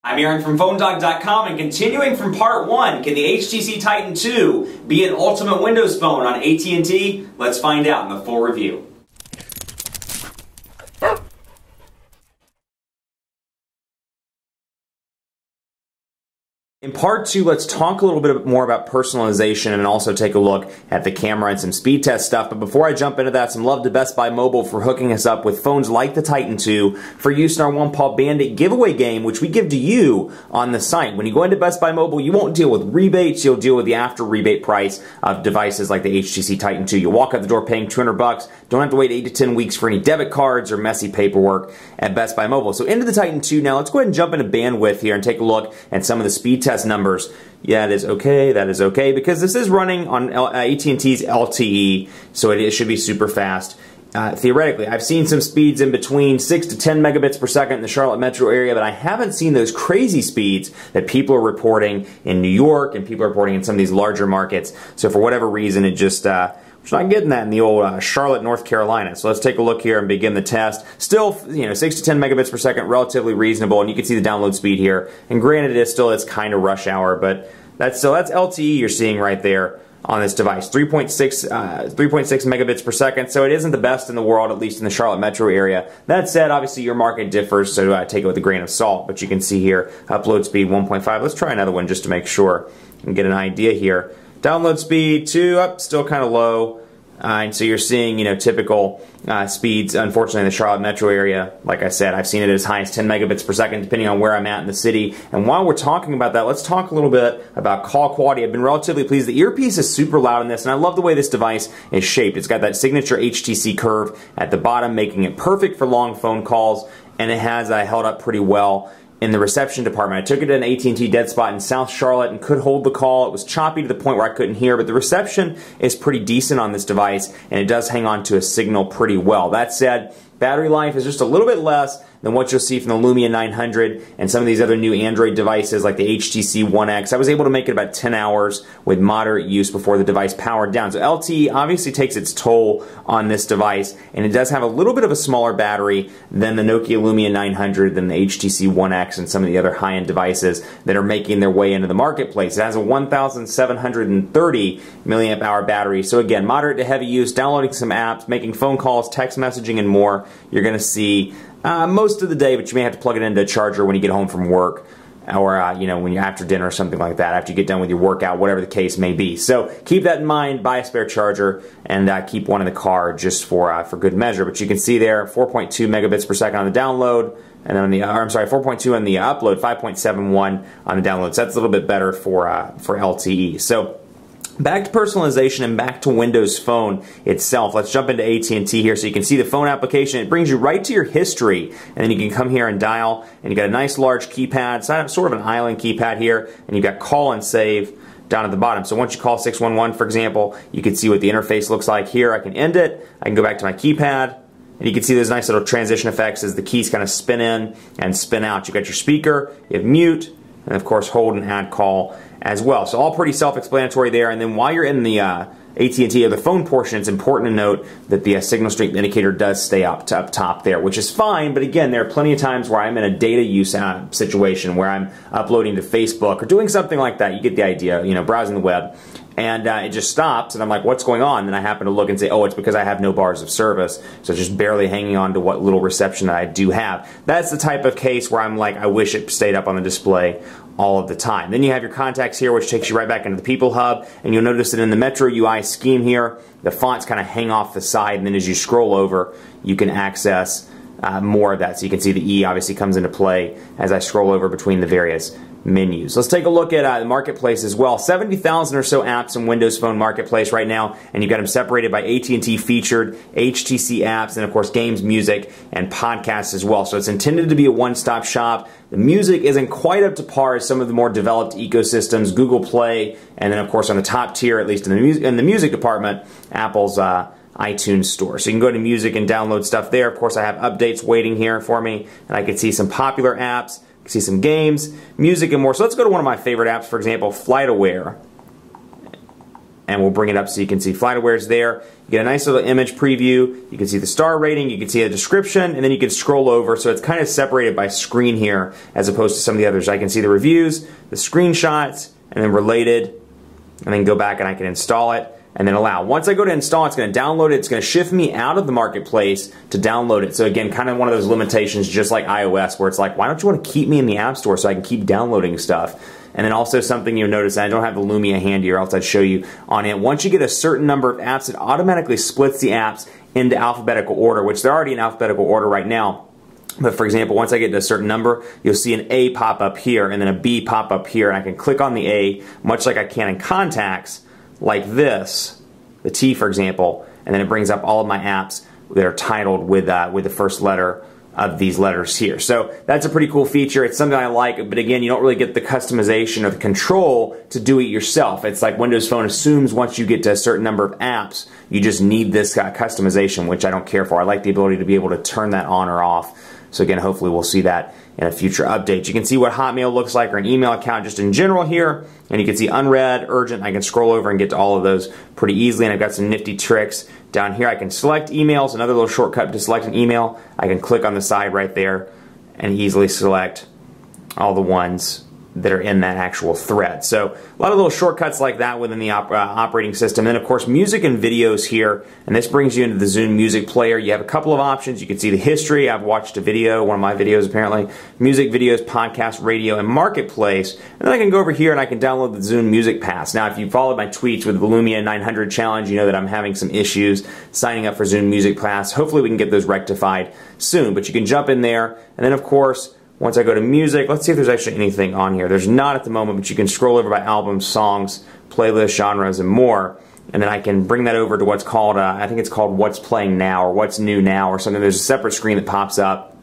I'm Aaron from PhoneDog.com, and continuing from part 1, can the HTC Titan II be an ultimate Windows phone on AT&T? Let's find out in the full review. In part 2, let's talk a little bit more about personalization and also take a look at the camera and some speed test stuff. But before I jump into that, some love to Best Buy Mobile for hooking us up with phones like the Titan II for use in our One Paw Bandit giveaway game, which we give to you on the site. When you go into Best Buy Mobile, you won't deal with rebates, you'll deal with the after rebate price of devices like the HTC Titan II. You'll walk out the door paying $200, don't have to wait 8 to 10 weeks for any debit cards or messy paperwork at Best Buy Mobile. So into the Titan II now, let's go ahead and jump into bandwidth here and take a look at some of the speed test numbers. Yeah, that is okay, because this is running on AT&T's LTE, so it should be super fast. Theoretically, I've seen some speeds in between 6 to 10 megabits per second in the Charlotte metro area, but I haven't seen those crazy speeds that people are reporting in New York and people are reporting in some of these larger markets. So for whatever reason, it just... It's not getting that in the old Charlotte, North Carolina. So let's take a look here and begin the test. Still, 6 to 10 megabits per second, relatively reasonable, and you can see the download speed here. And granted, it's kind of rush hour, but that's LTE you're seeing right there on this device. 3.6 megabits per second, so it isn't the best in the world, at least in the Charlotte metro area. That said, obviously your market differs, so take it with a grain of salt. But you can see here, upload speed 1.5. Let's try another one just to make sure and get an idea here. Download speed 2, still kind of low. And so you're seeing, typical speeds, unfortunately, in the Charlotte metro area. Like I said, I've seen it as high as 10 megabits per second, depending on where I'm at in the city. And while we're talking about that, let's talk a little bit about call quality. I've been relatively pleased. The earpiece is super loud in this, and I love the way this device is shaped. It's got that signature HTC curve at the bottom, making it perfect for long phone calls, and it has held up pretty well in the reception department. I took it to an AT&T dead spot in South Charlotte and could hold the call. It was choppy to the point where I couldn't hear, but the reception is pretty decent on this device, and it does hang on to a signal pretty well. That said, battery life is just a little bit less than what you'll see from the Lumia 900 and some of these other new Android devices like the HTC One X. I was able to make it about 10 hours with moderate use before the device powered down. So LTE obviously takes its toll on this device, and it does have a little bit of a smaller battery than the Nokia Lumia 900, than the HTC One X, and some of the other high-end devices that are making their way into the marketplace. It has a 1,730 milliamp hour battery. So again, moderate to heavy use, downloading some apps, making phone calls, text messaging, and more. You're going to see most of the day, but you may have to plug it into a charger when you get home from work, or when you're after dinner or something like that, after you get done with your workout, whatever the case may be. So keep that in mind, buy a spare charger, and keep one in the car just for good measure. But you can see there, 4.2 megabits per second on the download, and then on the 4.2 on the upload, 5.71 on the download. So that's a little bit better for LTE. So back to personalization and back to Windows Phone itself. Let's jump into AT&T here so you can see the phone application. It brings you right to your history, and then you can come here and dial, and you got a nice large keypad, sort of an island keypad here, and you've got call and save down at the bottom. So once you call 611, for example, you can see what the interface looks like here. I can end it, I can go back to my keypad, and you can see those nice little transition effects as the keys kind of spin in and spin out. You've got your speaker, you have mute, and of course hold and add call as well. So all pretty self-explanatory there. And then while you're in the AT&T or the phone portion, it's important to note that the signal strength indicator does stay up top there, which is fine. But again, there are plenty of times where I'm in a data use situation where I'm uploading to Facebook or doing something like that. You get the idea, browsing the web. And it just stops, and I'm like, what's going on? And I happen to look and say, oh, it's because I have no bars of service, so it's just barely hanging on to what little reception that I do have. That's the type of case where I'm like, I wish it stayed up on the display all of the time. Then you have your contacts here, which takes you right back into the People Hub, and you'll notice that in the Metro UI scheme here, the fonts kind of hang off the side, and then as you scroll over, you can access more of that. So you can see the E obviously comes into play as I scroll over between the various menus. Let's take a look at the Marketplace as well. 70,000 or so apps in Windows Phone Marketplace right now, and you've got them separated by AT&T featured, HTC apps, and of course games, music, and podcasts as well. So it's intended to be a one-stop shop. The music isn't quite up to par as some of the more developed ecosystems, Google Play, and then of course on the top tier, at least in the music department, Apple's iTunes Store. So you can go to music and download stuff there. Of course, I have updates waiting here for me, and I can see some popular apps, see some games, music, and more. So let's go to one of my favorite apps, for example, Flightaware. and we'll bring it up so you can see Flightaware there. You get a nice little image preview. You can see the star rating, you can see a description, and then you can scroll over. So it's kind of separated by screen here as opposed to some of the others. I can see the reviews, the screenshots, and then related, and then go back and I can install it and then allow. Once I go to install, it's going to download it. It's going to shift me out of the marketplace to download it. So again, kind of one of those limitations just like iOS where it's like, why don't you want to keep me in the App Store so I can keep downloading stuff? And then also something you'll notice, and I don't have the Lumia handy or else I'd show you on it. Once you get a certain number of apps, it automatically splits the apps into alphabetical order, which they're already in alphabetical order right now. But for example, once I get to a certain number, you'll see an A pop up here and then a B pop up here. And I can click on the A, much like I can in Contacts, like this, the T for example, and then it brings up all of my apps that are titled with the first letter of these letters here. So that's a pretty cool feature. It's something I like, but again, you don't really get the customization or the control to do it yourself. It's like Windows Phone assumes once you get to a certain number of apps, you just need this customization, which I don't care for. I like the ability to be able to turn that on or off. So again, hopefully we'll see that in a future update. You can see what Hotmail looks like or an email account just in general here, and you can see unread, urgent. I can scroll over and get to all of those pretty easily, and I've got some nifty tricks down here. I can select emails, another little shortcut to select an email. I can click on the side right there and easily select all the ones that are in that actual thread. So a lot of little shortcuts like that within the operating system. And then of course music and videos here, and this brings you into the Zune music player. You have a couple of options. You can see the history. I've watched a video, one of my videos apparently, music, videos, podcast, radio, and marketplace. And then I can go over here and I can download the Zune Music Pass. Now if you followed my tweets with the Lumia 900 challenge, you know that I'm having some issues signing up for Zune Music Pass. Hopefully we can get those rectified soon, but you can jump in there. And then of course, once I go to music, let's see if there's actually anything on here. There's not at the moment, but you can scroll over by albums, songs, playlists, genres, and more. And then I can bring that over to what's called, I think it's called What's Playing Now or What's New Now or something. There's a separate screen that pops up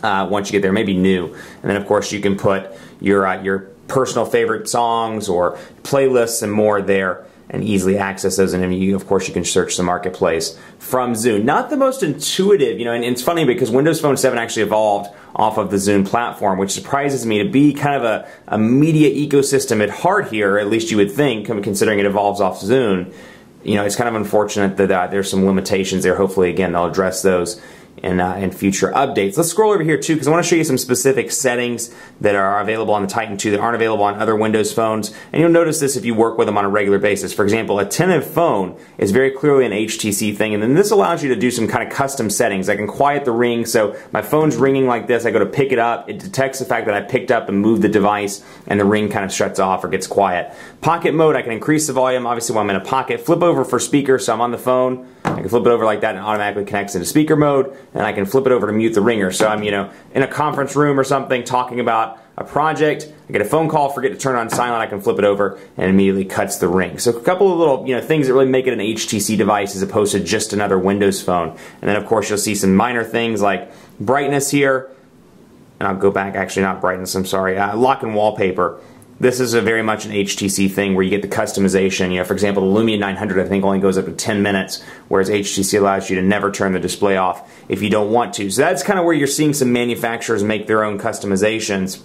once you get there, maybe new. And then of course you can put your personal favorite songs or playlists and more there and easily access those. And then you, of course, you can search the marketplace from Zune. Not the most intuitive, you know, and it's funny because Windows Phone 7 actually evolved off of the Zune platform, which surprises me to be kind of a media ecosystem at heart here, or at least you would think, considering it evolves off Zune. You know, it's kind of unfortunate that there's some limitations there. Hopefully, again, they'll address those in future updates. Let's scroll over here too, because I want to show you some specific settings that are available on the Titan 2 that aren't available on other Windows phones. And you'll notice this if you work with them on a regular basis. For example, attentive phone is very clearly an HTC thing, and then this allows you to do some kind of custom settings. I can quiet the ring, so my phone's ringing like this. I go to pick it up. It detects the fact that I picked up and moved the device, and the ring kind of shuts off or gets quiet. Pocket mode, I can increase the volume, obviously while I'm in a pocket. Flip over for speaker, so I'm on the phone. I can flip it over like that and it automatically connects into speaker mode, and I can flip it over to mute the ringer. So I'm, you know, in a conference room or something talking about a project, I get a phone call, forget to turn it on silent, I can flip it over and it immediately cuts the ring. So a couple of little, you know, things that really make it an HTC device as opposed to just another Windows phone. And then of course you'll see some minor things like brightness here, and I'll go back, actually not brightness, I'm sorry, lock and wallpaper. This is a very much an HTC thing where you get the customization. You know, for example, the Lumia 900 I think only goes up to 10 minutes, whereas HTC allows you to never turn the display off if you don't want to. So that's kind of where you're seeing some manufacturers make their own customizations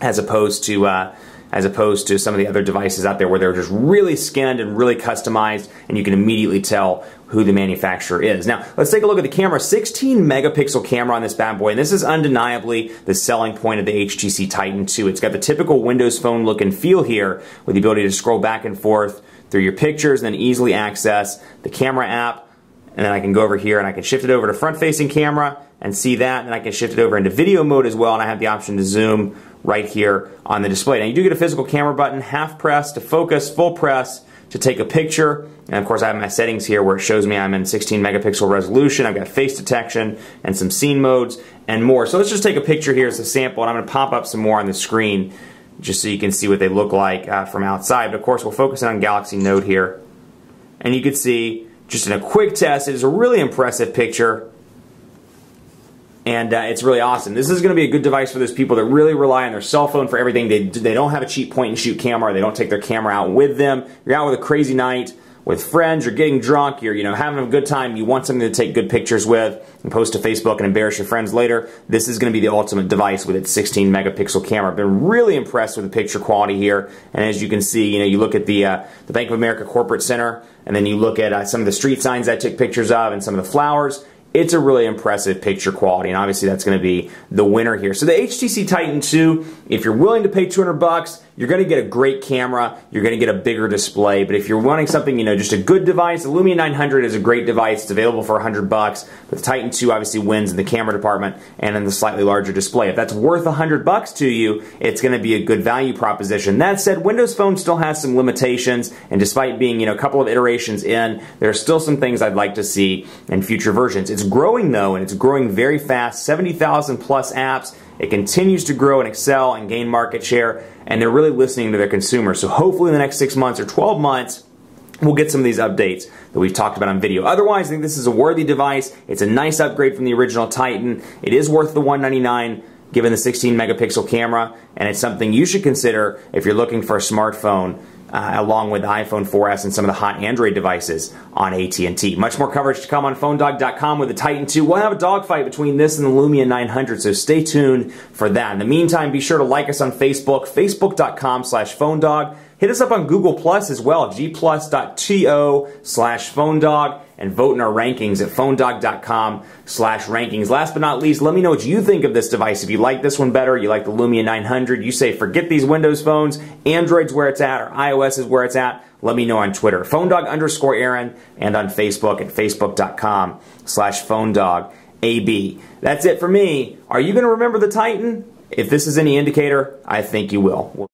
as opposed to some of the other devices out there where they're just really skinned and really customized, and you can immediately tell who the manufacturer is. Now, let's take a look at the camera. 16 megapixel camera on this bad boy, and this is undeniably the selling point of the HTC Titan 2. It's got the typical Windows Phone look and feel here with the ability to scroll back and forth through your pictures and then easily access the camera app. And then I can go over here and I can shift it over to front-facing camera and see that, and I can shift it over into video mode as well, and I have the option to zoom right here on the display. Now you do get a physical camera button, half press to focus, full press to take a picture, and of course I have my settings here where it shows me I'm in 16 megapixel resolution. I've got face detection and some scene modes and more. So let's just take a picture here as a sample, and I'm going to pop up some more on the screen just so you can see what they look like from outside. But of course we'll focus on Galaxy Note here, and you can see just in a quick test it is a really impressive picture. And it's really awesome. This is going to be a good device for those people that really rely on their cell phone for everything. They don't have a cheap point-and-shoot camera. They don't take their camera out with them. You're out with a crazy night. with friends, you're getting drunk, you're having a good time, you want something to take good pictures with and post to Facebook and embarrass your friends later, this is going to be the ultimate device with its 16 megapixel camera. I've been really impressed with the picture quality here, and as you can see, you look at the Bank of America Corporate Center, and then you look at some of the street signs I took pictures of and some of the flowers. It's a really impressive picture quality, and obviously that's going to be the winner here. So the HTC Titan 2, if you're willing to pay $200, you're going to get a great camera, you're going to get a bigger display, but if you're wanting something, just a good device, the Lumia 900 is a great device. It's available for $100, but the Titan 2 obviously wins in the camera department and in the slightly larger display. If that's worth $100 to you, it's going to be a good value proposition. That said, Windows Phone still has some limitations, and despite being, a couple of iterations in, there are still some things I'd like to see in future versions. It's growing though, and it's growing very fast, 70,000 plus apps. It continues to grow and excel and gain market share, and they're really listening to their consumers. So hopefully in the next 6 months or 12 months, we'll get some of these updates that we've talked about on video. Otherwise, I think this is a worthy device. It's a nice upgrade from the original Titan. It is worth the $199 given the 16 megapixel camera, and it's something you should consider if you're looking for a smartphone along with the iPhone 4S and some of the hot Android devices on AT&T. Much more coverage to come on PhoneDog.com with the Titan 2. We'll have a dogfight between this and the Lumia 900, so stay tuned for that. In the meantime, be sure to like us on Facebook, facebook.com/PhoneDog. Hit us up on Google Plus as well, gplus.to/PhoneDog, and vote in our rankings at PhoneDog.com/rankings. Last but not least, let me know what you think of this device. If you like this one better, you like the Lumia 900, you say forget these Windows phones, Android's where it's at, or iOS is where it's at, let me know on Twitter, PhoneDog_Aaron, and on Facebook at Facebook.com/PhoneDogAB. That's it for me. Are you going to remember the Titan? If this is any indicator, I think you will.